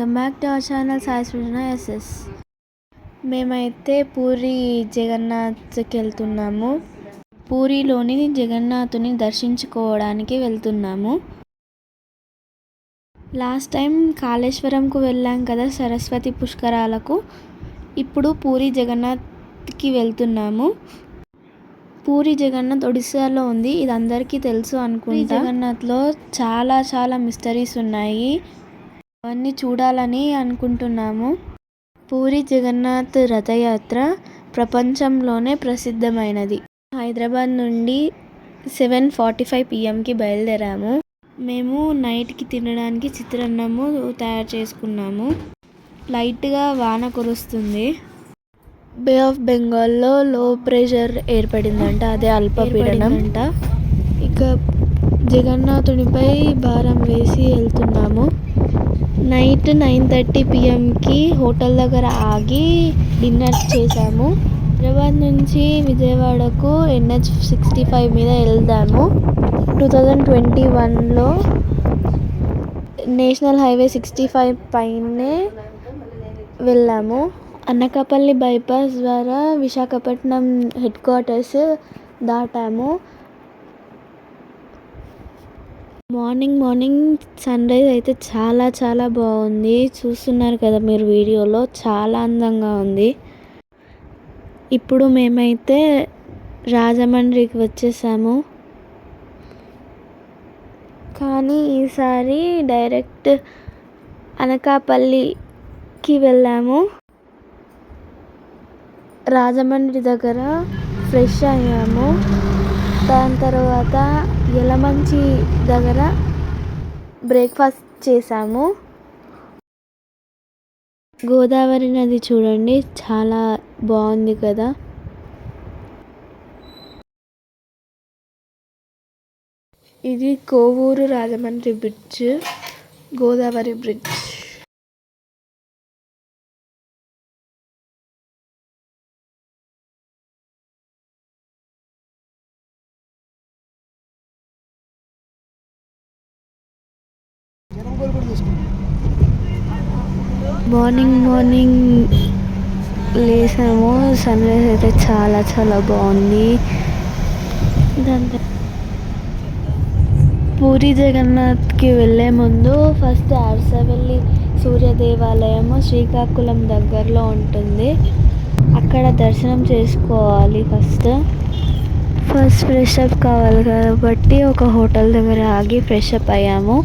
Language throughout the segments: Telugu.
Welcome back to our channel Sai Srujana S S. మేమైతే పూరి జగన్నాథ్కి వెళ్తున్నాము. పూరిలోని జగన్నాథుని దర్శించుకోవడానికి వెళ్తున్నాము. లాస్ట్ టైం కాళేశ్వరంకు వెళ్ళాం కదా సరస్వతి పుష్కరాలకు. ఇప్పుడు పూరి జగన్నాథ్కి వెళ్తున్నాము. పూరి జగన్నాథ్ ఒడిస్సాలో ఉంది. ఇది అందరికీ తెలుసు అనుకుంటా. జగన్నాథ్లో చాలా మిస్టరీస్ ఉన్నాయి. అవన్నీ చూడాలని అనుకుంటున్నాము. పూరి జగన్నాథ్ రథయాత్ర ప్రపంచంలోనే ప్రసిద్ధమైనది. హైదరాబాద్ నుండి 7:45 PM బయలుదేరాము. మేము నైట్కి తినడానికి చిత్రాన్నము తయారు చేసుకున్నాము. లైట్గా వాన కురుస్తుంది. బే ఆఫ్ బెంగాల్లో లో ప్రెషర్ ఏర్పడిందంట, అదే అల్పపీడనం అంట. ఇక జగన్నాథునిపై భారం వేసి వెళ్తున్నాము. నైట్ 9:30 PMకి హోటల్ దగ్గర ఆగి డిన్నర్ చేసాము. హైదరాబాద్ నుంచి విజయవాడకు NH65 మీద వెళ్దాము. 2021లో నేషనల్ హైవే 65 పైనే వెళ్ళాము. అనకాపల్లి బైపాస్ ద్వారా విశాఖపట్నం హెడ్ క్వార్టర్స్ దాటాము. మార్నింగ్ సన్ రైజ్ అయితే చాలా బాగుంది. చూస్తున్నారు కదా మీరు వీడియోలో, చాలా అందంగా ఉంది. ఇప్పుడు మేమైతే రాజమండ్రికి వచ్చేసాము. కానీ ఈసారి డైరెక్ట్ అనకాపల్లికి వెళ్ళాము. రాజమండ్రి దగ్గర ఫ్రెష్ అయ్యాము. దాని తర్వాత యలమంచి దగ్గర బ్రేక్ఫాస్ట్ చేసాము. గోదావరి నది చూడండి, చాలా బాగుంది కదా. ఇది Kovvur Rajahmundry bridge, Godavari bridge. Morning లేసాము. సన్ రైజ్ అయితే చాలా బాగుంది. పూరి జగన్నాథ్కి వెళ్ళే ముందు ఫస్ట్ అరసవెల్లి సూర్య దేవాలయము శ్రీకాకుళం దగ్గరలో ఉంటుంది. అక్కడ దర్శనం చేసుకోవాలి. ఫస్ట్ ఫ్రెష్ అప్ కావాలి కాబట్టి ఒక హోటల్ దగ్గర ఆగి ఫ్రెష్ అప్ అయ్యాము.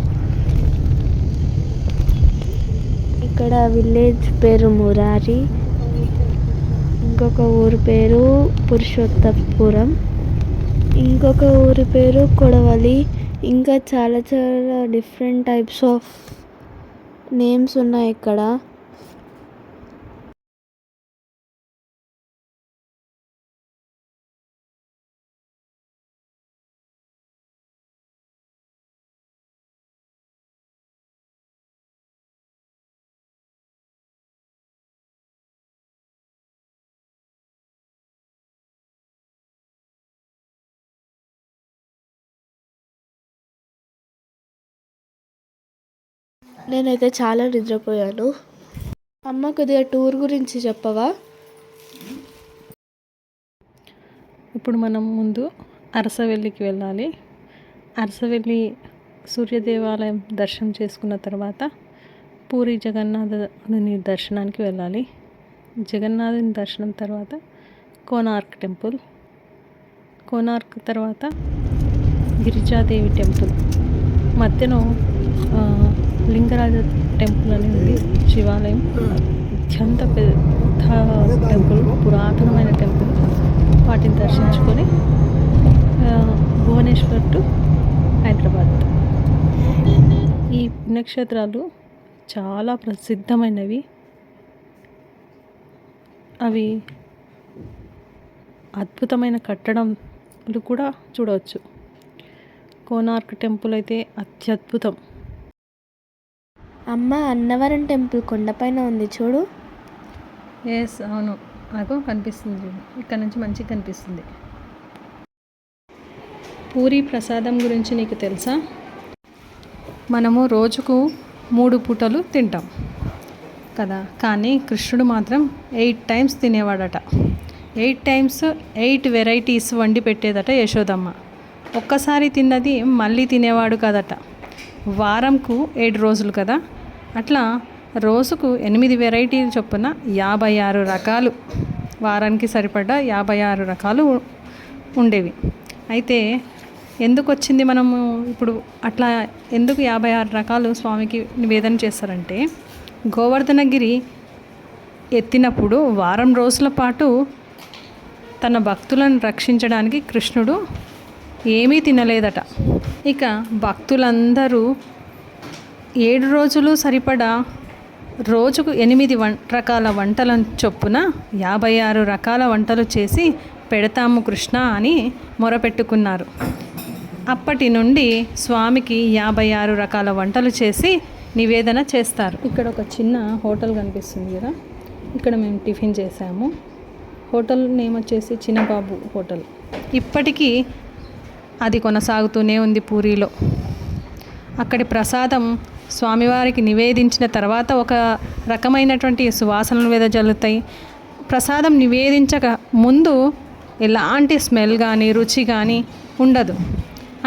ఇక్కడ విలేజ్ పేరు మురారి, ఇంకొక ఊరి పేరు పురుషోత్తపురం, ఇంకొక ఊరి పేరు కొడవలి. ఇంకా చాలా డిఫరెంట్ టైప్స్ ఆఫ్ నేమ్స్ ఉన్నాయి ఇక్కడ. నేనైతే చాలా నిద్రపోయాను. అమ్మ, కొద్దిగా టూర్ గురించి చెప్పవా? ఇప్పుడు మనం ముందు అరసవెల్లికి వెళ్ళాలి. అరసవెల్లి సూర్య దేవాలయం దర్శనం చేసుకున్న తర్వాత పూరి జగన్నాథుని దర్శనానికి వెళ్ళాలి. జగన్నాథుని దర్శనం తర్వాత కోనార్క్ టెంపుల్, కోనార్క్ తర్వాత గిరిజాదేవి టెంపుల్, మధ్యలో లింగరాజ టెంపుల్ అని ఉంది, శివాలయం. అత్యంత పెద్ద టెంపుల్, పురాతనమైన టెంపుల్. వాటిని దర్శించుకొని భువనేశ్వర్ టు హైదరాబాద్. ఈ పుణ్యక్షేత్రాలు చాలా ప్రసిద్ధమైనవి. అవి అద్భుతమైన కట్టడాలు కూడా చూడవచ్చు. కోనార్క్ టెంపుల్ అయితే అత్యద్భుతం. అమ్మ, అన్నవరం టెంపుల్ కొండపైన ఉంది చూడు. ఎస్, అవును, నాకు కనిపిస్తుంది. ఇక్కడ నుంచి మంచిగా కనిపిస్తుంది. పూరి ప్రసాదం గురించి నీకు తెలుసా? మనము రోజుకు 3 పూటలు తింటాం. కదా. కానీ కృష్ణుడు మాత్రం 8 టైమ్స్ తినేవాడట. 8 టైమ్స్ 8 వెరైటీస్ వండి పెట్టేదట యశోదమ్మ. ఒక్కసారి తిన్నది మళ్ళీ తినేవాడు కదట. వారంకు 7 రోజులు కదా, అట్లా రోజుకు 8 వెరైటీలు చొప్పున 56 రకాలు, వారానికి సరిపడ్డ 56 రకాలు ఉండేవి. అయితే ఎందుకు వచ్చింది, మనము ఇప్పుడు అట్లా ఎందుకు 56 రకాలు స్వామికి నివేదన చేస్తారంటే, గోవర్ధనగిరి ఎత్తినప్పుడు వారం రోజుల పాటు తన భక్తులను రక్షించడానికి కృష్ణుడు ఏమీ తినలేదట. ఇక భక్తులందరూ 7 రోజులు సరిపడా రోజుకు 8 రకాల వంటల చొప్పున 56 రకాల వంటలు చేసి పెడతాము కృష్ణ అని మొరపెట్టుకున్నారు. అప్పటి నుండి స్వామికి 56 రకాల వంటలు చేసి నివేదన చేస్తారు. ఇక్కడ ఒక చిన్న హోటల్ కనిపిస్తుంది కదా, ఇక్కడ మేము టిఫిన్ చేసాము. హోటల్ నేమ్ వచ్చేసి చిన్నబాబు హోటల్. ఇప్పటికీ అది కొనసాగుతూనే ఉంది పూరిలో. అక్కడి ప్రసాదం స్వామివారికి నివేదించిన తర్వాత ఒక రకమైనటువంటి సువాసనలు వెదజల్లుతాయి. ప్రసాదం నివేదించక ముందు ఎలాంటి స్మెల్ కానీ రుచి కానీ ఉండదు.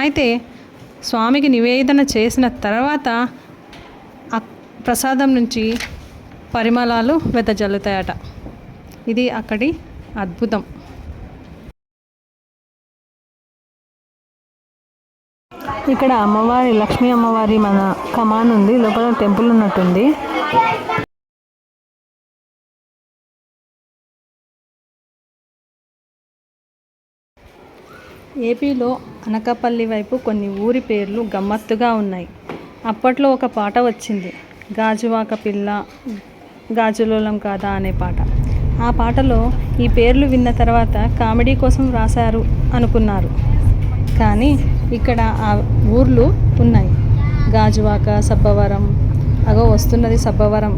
అయితే స్వామికి నివేదన చేసిన తర్వాత ఆ ప్రసాదం నుంచి పరిమళాలు వెదజల్లుతాయట. ఇది అక్కడి అద్భుతం. ఇక్కడ అమ్మవారి, లక్ష్మీ అమ్మవారి మన కమాన్ ఉంది, లోపల టెంపుల్ ఉన్నట్టుంది. ఏపీలో అనకాపల్లి వైపు కొన్ని ఊరి పేర్లు గమ్మత్తుగా ఉన్నాయి. అప్పట్లో ఒక పాట వచ్చింది, గాజువాక పిల్ల గాజులోలం కాదా అనే పాట. ఆ పాటలో ఈ పేర్లు విన్న తర్వాత కామెడీ కోసం రాశారు అనుకున్నారు. కానీ ఇక్కడ ఆ ఊర్లు ఉన్నాయి, గాజువాక, సబ్బవరం. అగో వస్తున్నది సబ్బవరం.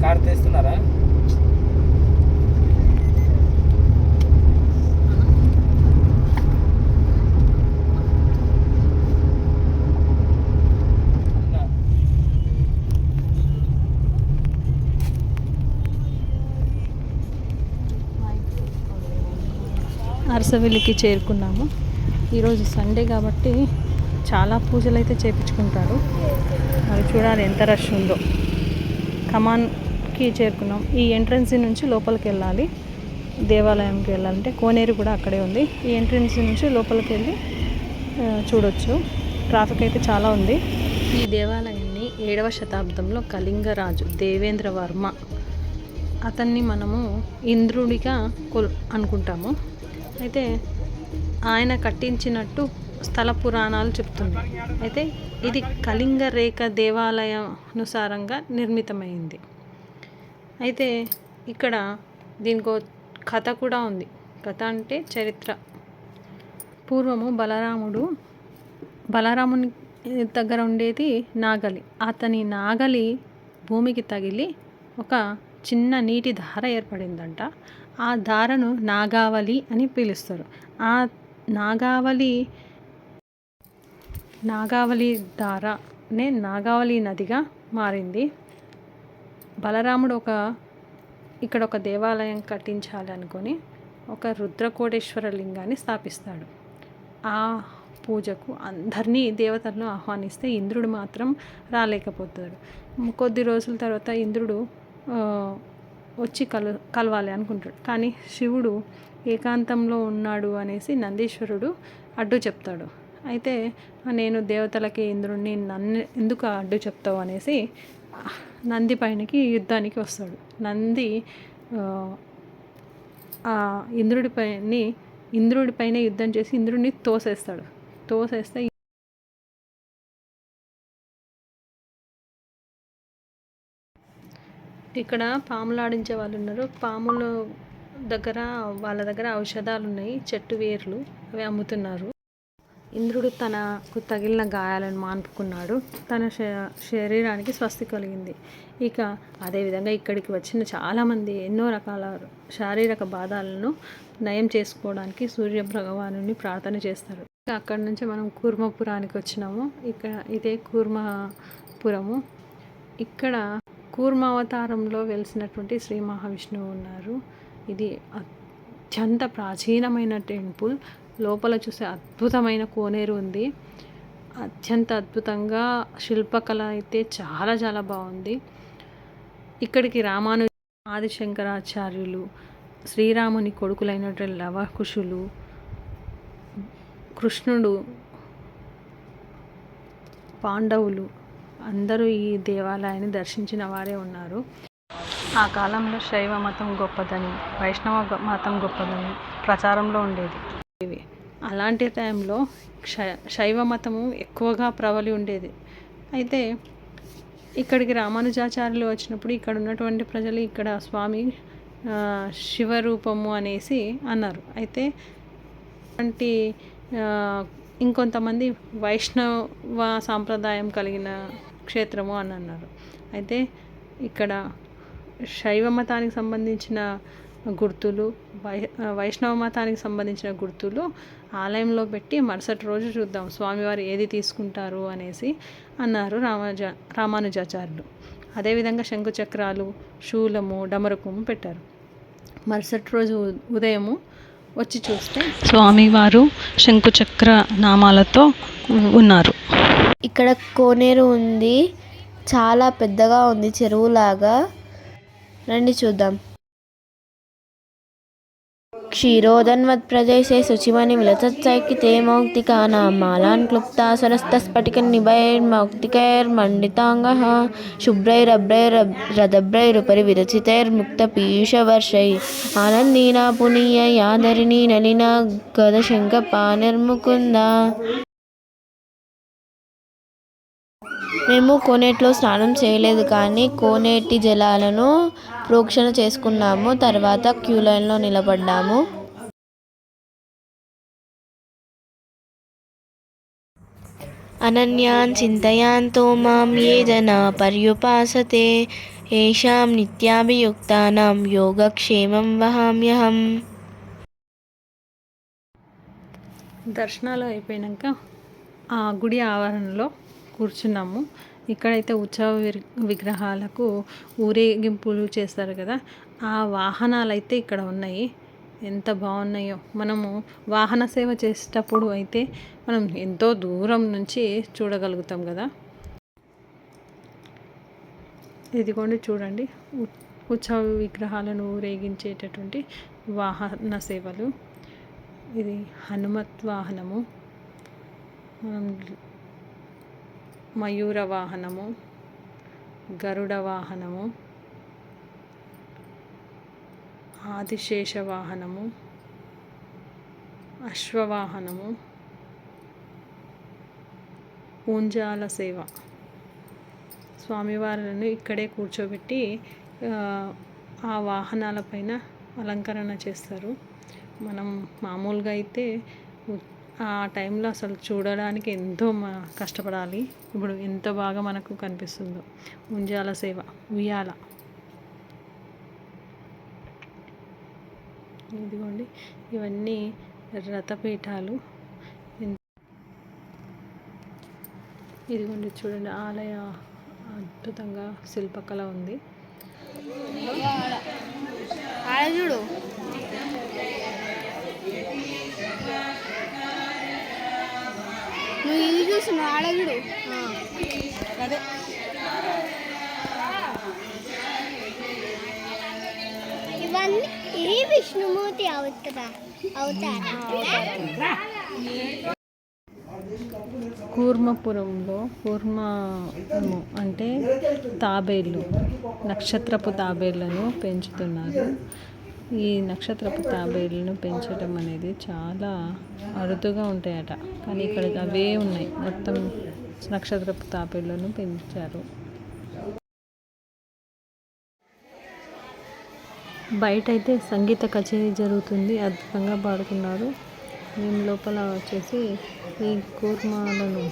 కార్ తెస్తున్నారా? అరసవెల్లికి చేరుకున్నాము. ఈరోజు సండే కాబట్టి చాలా పూజలు అయితే చేయించుకుంటారు. మరి చూడాలి ఎంత రష్ ఉందో. కమాన్కి చేరుకున్నాం. ఈ ఎంట్రన్స్ నుంచి లోపలికి వెళ్ళాలి, దేవాలయంకి వెళ్ళాలంటే. కోనేరు కూడా అక్కడే ఉంది. ఈ ఎంట్రన్స్ నుంచి లోపలికి వెళ్ళి చూడొచ్చు. ట్రాఫిక్ అయితే చాలా ఉంది. ఈ దేవాలయాన్ని 7వ శతాబ్దంలో కళింగరాజు దేవేంద్రవర్మ, అతన్ని మనము ఇంద్రుడిగా అనుకుంటాము. అయితే ఆయన కట్టించినట్టు స్థల పురాణాలు చెప్తున్నాయి. అయితే ఇది కళింగ రేఖ దేవాలయానుసారంగా నిర్మితమైంది. అయితే ఇక్కడ దీనికో కథ కూడా ఉంది. కథ అంటే చరిత్ర. పూర్వము బలరాముని దగ్గర ఉండేది నాగలి. అతని నాగలి భూమికి తగిలి ఒక చిన్న నీటి ధార ఏర్పడిందంట. ఆ ధారను నాగావళి అని పిలుస్తారు. ఆ నాగావళి ధారనే నాగావళి నదిగా మారింది. బలరాముడు ఇక్కడ ఒక దేవాలయం కట్టించాలి అనుకొని ఒక రుద్రకోటేశ్వర లింగాన్ని స్థాపిస్తాడు. ఆ పూజకు అందరినీ దేవతలను ఆహ్వానిస్తే ఇంద్రుడు మాత్రం రాలేకపోతాడు. కొద్ది రోజుల తర్వాత ఇంద్రుడు వచ్చి కలవాలి అనుకుంటాడు. కానీ శివుడు ఏకాంతంలో ఉన్నాడు అనేసి నందీశ్వరుడు అడ్డు చెప్తాడు. అయితే నేను దేవతలకి ఇంద్రుడిని నన్ను ఎందుకు అడ్డు చెప్తావు అనేసి నంది పైనకి యుద్ధానికి వస్తాడు. నంది ఆ ఇంద్రుడి పైన యుద్ధం చేసి ఇంద్రుడిని తోసేస్తే ఇక్కడ పాములు ఆడించే వాళ్ళు ఉన్నారు. పాములు వాళ్ళ దగ్గర ఔషధాలు ఉన్నాయి, చెట్టు వేర్లు, అవి అమ్ముతున్నారు. ఇంద్రుడు తనకు తగిలిన గాయాలను మాన్పుకున్నాడు. తన శరీరానికి స్వస్తి కలిగింది. ఇక అదేవిధంగా ఇక్కడికి వచ్చిన చాలామంది ఎన్నో రకాల శారీరక బాధలను నయం చేసుకోవడానికి సూర్య భగవానుని ప్రార్థన చేస్తారు. అక్కడి నుంచి మనం కూర్మపురానికి వచ్చినాము. ఇక్కడ ఇదే కూర్మపురము. ఇక్కడ కూర్మావతారంలో వెలిసినటువంటి శ్రీ మహావిష్ణువు ఉన్నారు. ఇది అత్యంత ప్రాచీనమైన టెంపుల్. లోపల చూసే అద్భుతమైన కోనేరు ఉంది. అత్యంత అద్భుతంగా శిల్పకళ అయితే చాలా చాలా బాగుంది. ఇక్కడికి ఆదిశంకరాచార్యులు, శ్రీరాముని కొడుకులైనటువంటి లవకుశులు, కృష్ణుడు, పాండవులు అందరూ ఈ దేవాలయాన్ని దర్శించిన వారే ఉన్నారు. ఆ కాలంలో శైవ మతం గొప్పదని, వైష్ణవ మతం గొప్పదని ప్రచారంలో ఉండేది. అలాంటి టైంలో శైవ మతము ఎక్కువగా ప్రబలి ఉండేది. అయితే ఇక్కడికి రామానుజాచార్యులు వచ్చినప్పుడు ఇక్కడ ఉన్నటువంటి ప్రజలు ఇక్కడ స్వామి శివరూపము అనేసి అన్నారు. అయితే అంటే ఇంకొంతమంది వైష్ణవ సాంప్రదాయం కలిగిన క్షేత్రము అని అన్నారు. అయితే ఇక్కడ శైవ మతానికి సంబంధించిన గుర్తులు, వైష్ణవ మతానికి సంబంధించిన గుర్తులు ఆలయంలో పెట్టి మరుసటి రోజు చూద్దాం స్వామివారు ఏది తీసుకుంటారు అనేసి అన్నారు రామానుజాచార్యులు. అదేవిధంగా శంకుచక్రాలు, శూలము, డమరుకము పెట్టారు. మరుసటి రోజు ఉదయము వచ్చి చూస్తే స్వామివారు శంకుచక్ర నామాలతో ఉన్నారు. ఇక్కడ కోనేరు ఉంది, చాలా పెద్దగా ఉంది, చెరువులాగా. రండి చూద్దాం. క్షీరోదన్మత్ప్రదేశే శుచిమణి విలసత్సైకితే మౌక్తికానాం మాలాన్ క్లుప్తా సరస్తస్ఫటికనిభైర్మౌక్తికైర్మండితాంగః శుభ్రైరభ్రైరదభ్రైరుపరి విరచితైర్ముక్తపీయూషవర్షై ఆనందీనా పునీయ యాదరిణీ నలినా గదశంఖపాణిర్ముకుంద. మేము కోనేటిలో స్నానం చేయలేదు, కానీ కోనేటి జలాలను ప్రోక్షణ చేసుకున్నాము. తర్వాత క్యూ లైన్లో నిలబడ్డాము. అనన్యాన్ చింతయాంతో మాం యే జనా పర్యుపాసతే ఏషాం నిత్యాభియుక్తానాం యోగక్షేమం వహామ్యహం. దర్శనాలు అయిపోయాక ఆ గుడి ఆవరణలో కూర్చున్నాము. ఇక్కడైతే ఉత్సవ విగ్రహాలకు ఊరేగింపులు చేస్తారు కదా, ఆ వాహనాలు అయితే ఇక్కడ ఉన్నాయి. ఎంత బాగున్నాయో. మనము వాహన సేవ చేసేటప్పుడు అయితే మనం ఎంతో దూరం నుంచి చూడగలుగుతాం కదా. ఇదిగోండి చూడండి, ఉత్సవ విగ్రహాలను ఊరేగించేటటువంటి వాహన సేవలు. ఇది హనుమత్ వాహనము, మయూర వాహనము, గరుడ వాహనము, ఆదిశేష వాహనము, అశ్వవాహనము, ఊంజాల సేవ. స్వామివారులను ఇక్కడే కూర్చోబెట్టి ఆ వాహనాలపైన అలంకరణ చేస్తారు. మనం మామూలుగా అయితే ఆ టైంలో అసలు చూడడానికి ఎంతో కష్టపడాలి. ఇప్పుడు ఎంత బాగా మనకు కనిపిస్తుందో. ఉంజాల సేవ, ఉయ్యాల. ఇదిగోండి, ఇవన్నీ రథపీఠాలు. ఇదిగోండి చూడండి, ఆలయ అద్భుతంగా శిల్పకళ ఉంది. చూడు, నువ్వు ఇది చూస్తున్నావు, ఆడగుడు. అదే ఇవన్నీ ఈ విష్ణుమూర్తి అవతారా. కూర్మపురంలో కూర్మము అంటే తాబేళ్ళు, నక్షత్రపు తాబేళ్లను పెంచుతున్నారు. ఈ నక్షత్రపు తాబేళ్ళను పెంచడం అనేది చాలా అరుదుగా ఉంటాయట, కానీ ఇక్కడ అవే ఉన్నాయి. మొత్తం నక్షత్రపు తాబేళ్లను పెంచారు. బయట అయితే సంగీత కచేరీ జరుగుతుంది, అద్భుతంగా పాడుతున్నారు. మేము లోపల వచ్చేసి ఈ కూర్మాలను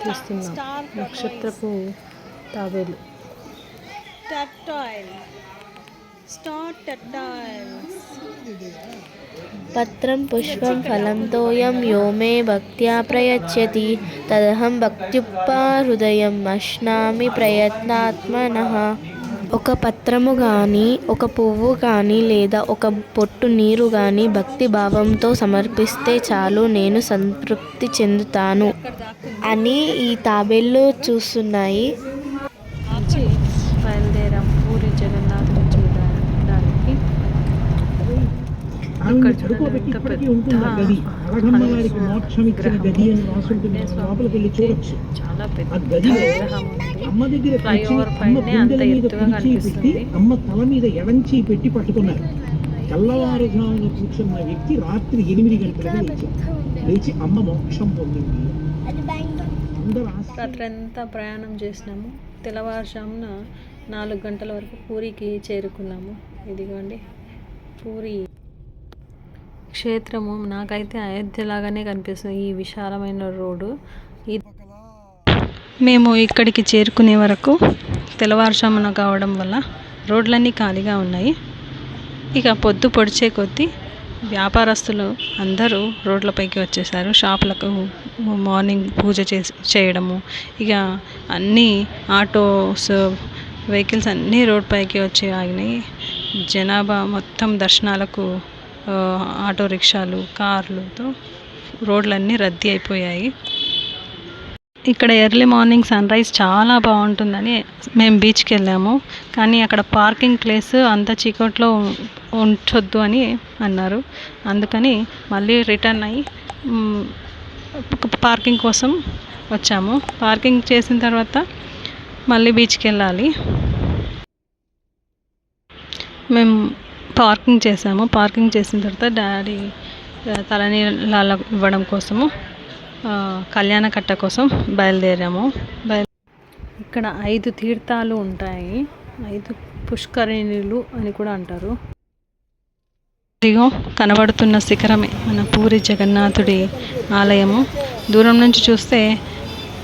చూస్తున్నాం. నక్షత్రపు తాబేలు. పత్రం పుష్పం ఫలం తోయం యో మే భక్త్యా ప్రయచ్చతి తదహం భక్త్యుక్త్వా హృదయం అశ్నామి ప్రయత్నాత్మనః. ఒక పత్రము కానీ, ఒక పువ్వు కానీ, లేదా ఒక పొట్టు నీరు కానీ భక్తి భావంతో సమర్పిస్తే చాలు, నేను సంతృప్తి చెందుతాను అని ఈ తాబేళ్ళు చూస్తున్నాయి. బయలుదేరాం పూరి జగన్నాథుని చూడడానికి. ఇక్కడ చూడండి ఎంత పెద్ద చాలా పెద్ద విగ్రహం ఉంది. ఫ్లైఓవర్ పైనే అంత ఎత్తుగా కనిపిస్తుంది. అమ్మ తల మీద ఎడంచి పెట్టి పట్టుకున్నారు. తెల్లవారుజామున కూర్చున్న వ్యక్తి రాత్రి 8 గంటలకు లేచి అమ్మ మోక్షం పొందింది. రాత్రి అంతా ప్రయాణం చేసినాము. తెల్లవారుజామున 4 గంటల వరకు పూరికి చేరుకున్నాము. ఇదిగోండి పూరి క్షేత్రము. నాకైతే అయోధ్యలాగానే కనిపిస్తుంది ఈ విశాలమైన రోడ్డు. మేము ఇక్కడికి చేరుకునే వరకు తెల్లవారుజామున కావడం వల్ల రోడ్లన్నీ ఖాళీగా ఉన్నాయి. ఇక పొద్దు పొడిచే కొద్దీ వ్యాపారస్తులు అందరూ రోడ్లపైకి వచ్చేసారు. షాపులకు మార్నింగ్ పూజ చేయడము, ఇక అన్నీ ఆటోస్ వెహికల్స్ అన్నీ రోడ్ పైకి వచ్చి ఆగినాయి. జనాభా మొత్తం దర్శనాలకు ఆటో రిక్షాలు, కార్లతో రోడ్లన్నీ రద్దీ అయిపోయాయి. ఇక్కడ ఎర్లీ మార్నింగ్ సన్ రైజ్ చాలా బాగుంటుందని మేము బీచ్కి వెళ్ళాము, కానీ అక్కడ పార్కింగ్ ప్లేస్ అంత చీకట్లో ఉంచొద్దు అని అన్నారు. అందుకని మళ్ళీ రిటర్న్ అయ్యి పార్కింగ్ కోసం వచ్చాము. పార్కింగ్ చేసిన తర్వాత మళ్ళీ బీచ్కి వెళ్ళాలి. మేము పార్కింగ్ చేసాము. పార్కింగ్ చేసిన తర్వాత డాడీ తలనీలాలు ఇవ్వడం కోసము కళ్యాణకట్ట కోసం బయలుదేరాము. ఇక్కడ 5 తీర్థాలు ఉంటాయి, 5 పుష్కరిణులు అని కూడా అంటారు. ఇదిగో కనబడుతున్న శిఖరమే మన పూరి జగన్నాథుడి ఆలయము. దూరం నుంచి చూస్తే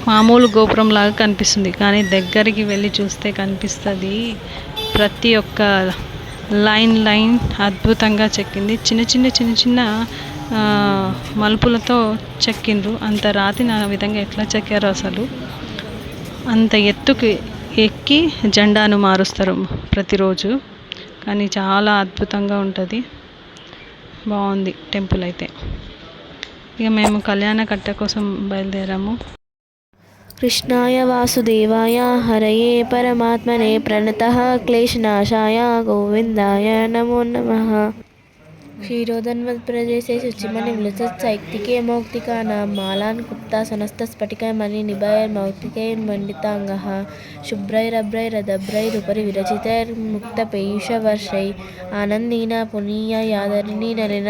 మామూలు గోపురం లాగా కనిపిస్తుంది, కానీ దగ్గరికి వెళ్ళి చూస్తే కనిపిస్తుంది ప్రతి ఒక్క లైన్ అద్భుతంగా చెక్కింది. చిన్న చిన్న మలుపులతో చెక్కిండ్రు. అంత రాతిని ఆ విధంగా ఎట్లా చెక్కారో అసలు. అంత ఎత్తుకి ఎక్కి జెండాను మారుస్తారు ప్రతిరోజు, కానీ చాలా అద్భుతంగా ఉంటుంది. బాగుంది టెంపుల్ అయితే. ఇక మేము కళ్యాణకట్ట కోసం బయలుదేరాము. కృష్ణాయ వాసుదేవాయ హరయే పరమాత్మనే ప్రణతః క్లేశనాశాయ గోవిందాయ నమో నమః. క్షీరోదన్వత్ప్రదేశే శుచిమణి విలసత్సైక్తికే మౌక్తికానాం మాలాన్ కుప్తాసనస్తస్ఫటికమణి నిభైర్మౌక్తికైర్మండితాంగః శుభ్రైరభ్రైరదభ్రైరుపరి విరచితైర్ముక్తపీయూషవర్షై ఆనందీన పునీయ యాదరిణి నలిన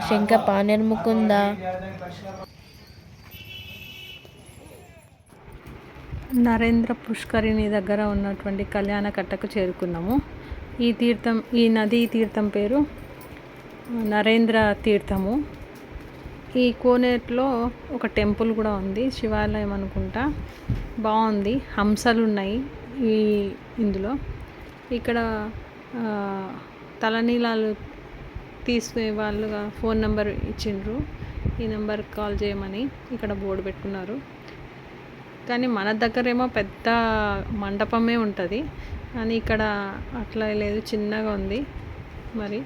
శంఖపాణిర్ముకుంద. నరేంద్ర పుష్కరిణి దగ్గర ఉన్నటువంటి కళ్యాణకట్టకు చేరుకున్నాము. ఈ నదీ తీర్థం పేరు నరేంద్ర తీర్థము. ఈ కోనేరులో ఒక టెంపుల్ కూడా ఉంది, శివాలయం అనుకుంటా. బాగుంది. హంసలు ఉన్నాయి ఇందులో. ఇక్కడ తలనీలాలు తీసుకునే వాళ్ళుగా ఫోన్ నెంబర్ ఇచ్చిండ్రు, ఈ నెంబర్కి కాల్ చేయమని ఇక్కడ బోర్డు పెట్టుకున్నారు. కానీ మన దగ్గరేమో పెద్ద మండపమే ఉంటుంది, కానీ ఇక్కడ అట్లా లేదు, చిన్నగా ఉంది. మరి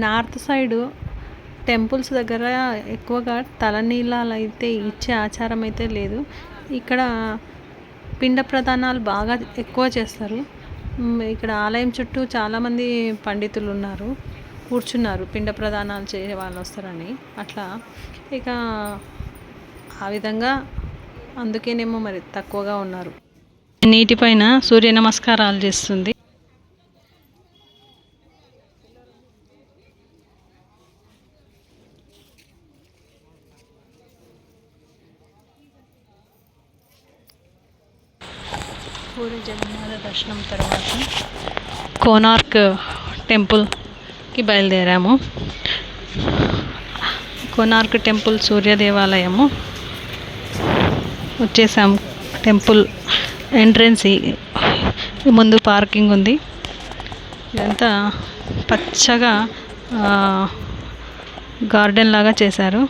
నార్త్ సైడు టెంపుల్స్ దగ్గర ఎక్కువగా తలనీలాలు అయితే ఇచ్చే ఆచారం అయితే లేదు. ఇక్కడ పిండ ప్రదానాలు బాగా ఎక్కువ చేస్తారు. ఇక్కడ ఆలయం చుట్టూ చాలామంది పండితులు ఉన్నారు, కూర్చున్నారు పిండ ప్రదానాలు చేసే వాళ్ళు వస్తారని. అట్లా ఇక ఆ విధంగా అందుకేనేమో మరి తక్కువగా ఉన్నారు. నీటిపైన సూర్య నమస్కారాలు చేస్తుంది. పూరి జగన్నాథ దర్శనం తర్వాత కోనార్క్ టెంపుల్కి బయలుదేరాము. కోనార్క్ టెంపుల్ సూర్య దేవాలయము వచ్చేసాం. టెంపుల్ ఎంట్రన్స్ ముందు పార్కింగ్ ఉంది. ఇదంతా పచ్చగా గార్డెన్ లాగా చేశారు.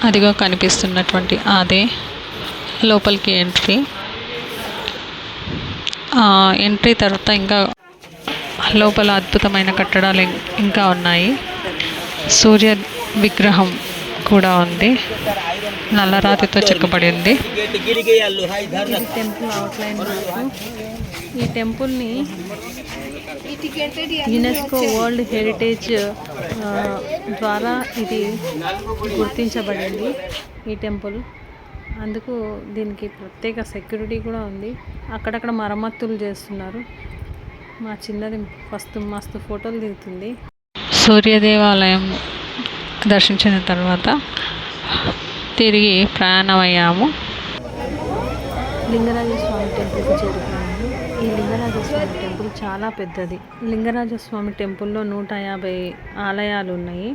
అదిగో కనిపిస్తున్నటువంటి అదే లోపలికి ఎంట్రీ తర్వాత ఇంకా లోపల అద్భుతమైన కట్టడాలు ఇంకా ఉన్నాయి. సూర్య విగ్రహం కూడా ఉంది, నల్లరాతితో చెక్కబడి ఉంది. ఇది టెంపుల్ అవుట్లైన్. ఈ టెంపుల్ని యునెస్కో వరల్డ్ హెరిటేజ్ ద్వారా ఇది గుర్తించబడింది ఈ టెంపుల్. అందుకు దీనికి ప్రత్యేక సెక్యూరిటీ కూడా ఉంది. అక్కడక్కడ మరమ్మతులు చేస్తున్నారు. మా చిన్నది మస్తు ఫోటోలు దిగుతుంది. సూర్య దేవాలయం దర్శించిన తర్వాత తిరిగి ప్రయాణమయ్యాము. లింగరాజస్వామి టెంపుల్కి చేరుకున్నాము. ఈ లింగరాజస్వామి టెంపుల్ చాలా పెద్దది. లింగరాజస్వామి టెంపుల్లో 150 ఆలయాలు ఉన్నాయి.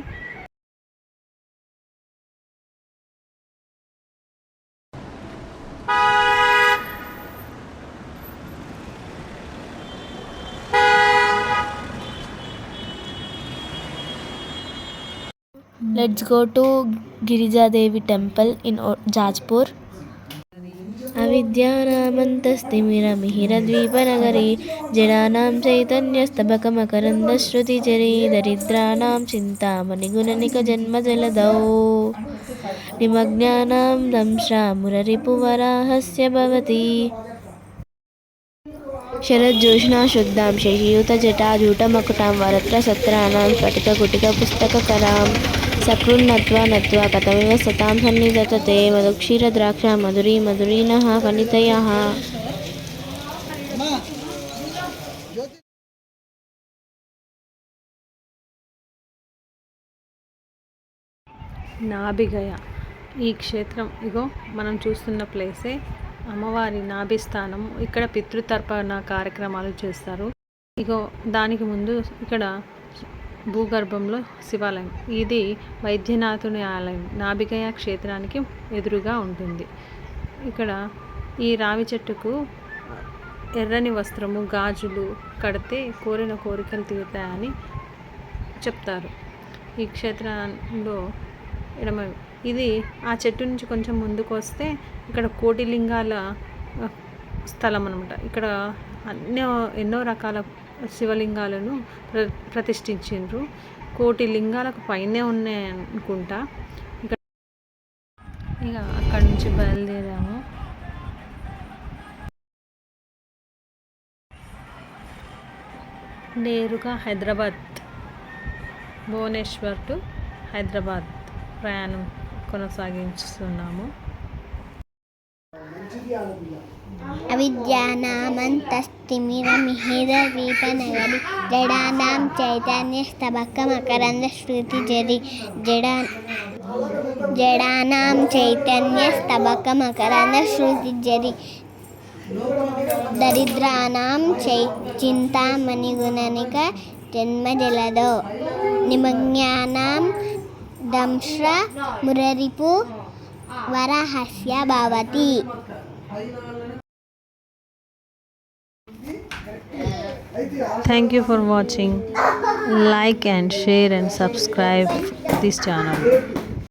Let's go to Girija Devi temple in Jajpur. अविद्यानामन्तस्तिमिरमिहिरद्वीपनगरी जडानां चैतन्यस्तबकमकरन्दश्रुतिचरी दरिद्राणां चिन्तामणिगुणनिकजन्मजलदौ निमग्नानां दंश्रामुररिपुवराहस्य भवति शरज्योत्स्ना शुद्धां शशियुतजटाजूटमकुटां वरत्रसत्राणां स्फटिककुटिकपुस्तककरां सकृन्नत्वा नत्वा कथमिव सतां सन्निधत्ते मधुक्षीरद्राक्षा मधुरीनः कनितयः. నాభిగయ ఈ క్షేత్రం ఇగో మనం చూస్తున్న ప్లేసే అమ్మవారి నాభి స్థానం. ఇక్కడ పితృతర్పణ కార్యక్రమాలు చేస్తారు. ఇగో దానికి ముందు ఇక్కడ భూగర్భంలో శివాలయం. ఇది వైద్యనాథుని ఆలయం. నాభిగయ క్షేత్రానికి ఎదురుగా ఉంటుంది. ఇక్కడ ఈ రావి చెట్టుకు ఎర్రని వస్త్రము గాజులు కడితే కోరిన కోరికలు తీరుతాయని చెప్తారు. ఈ క్షేత్రంలో ఇది ఆ చెట్టు నుంచి కొంచెం ముందుకు వస్తే ఇక్కడ కోటి లింగాల స్థలం అనమాట. ఇక్కడ ఎన్నో రకాల శివలింగాలను ప్రతిష్ఠించిండ్రు. 1,000,000 లింగాలకు పైనే ఉన్నాయి అనుకుంటా. ఇక అక్కడి నుంచి బయలుదేరాము. నేరుగా హైదరాబాద్, భువనేశ్వర్ టు హైదరాబాద్ ప్రయాణం కొనసాగిస్తున్నాము. अविद्यानामन्तस्तिमिरमिहिरद्वीपनगरी जडानां चैतन्यस्तबकमकरन्दश्रुतिचरी जडानां चैतन्यस्तबकमकरन्दश्रुतिचरी दरिद्राणां चिन्तामणिगुणनिकजन्मजलदौ निमग्नानां दंश्रामुररिपु वराहस्य भवति. Thank you for watching. Like and share and subscribe this channel.